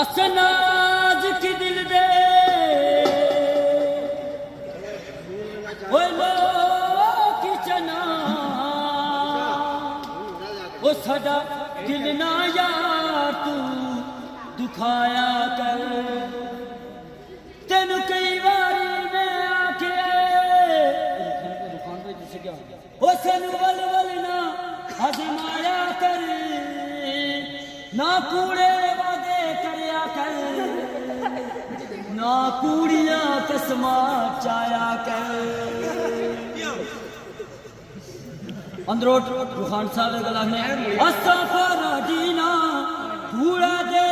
असनाज की दिल दे वो लोग चना वो सदा दिल ना यार तू दुखाया कर तेन कई बारी मैं आके वो सन वल वल ना आजमाया कर ना कूड़े वादे करया कर ना कूड़िया कसमा चाया कर अंदरोट रुखान साहब गला में अस्ताफरा दीना कूड़ा दे